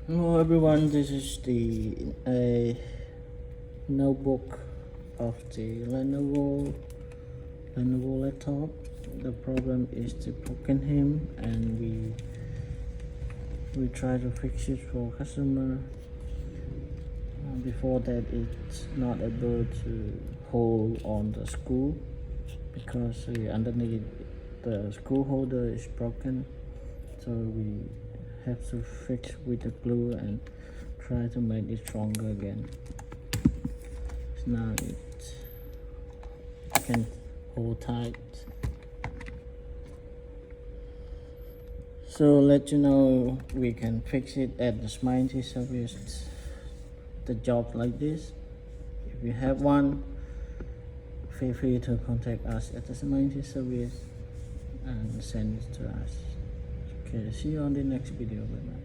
Hello everyone, this is the notebook of the Lenovo laptop. The problem is the broken him, and we try to fix it for customer. Before that, it's not able to hold on the screw because underneath the screw holder is broken, so we have to fix with the glue and try to make it stronger again. So now it can hold tight. So let you know we can fix it at the Smarty service. The job like this. If you have one, feel free to contact us at the Smarty service and send it to us. Okay, see you on the next video. Bye bye.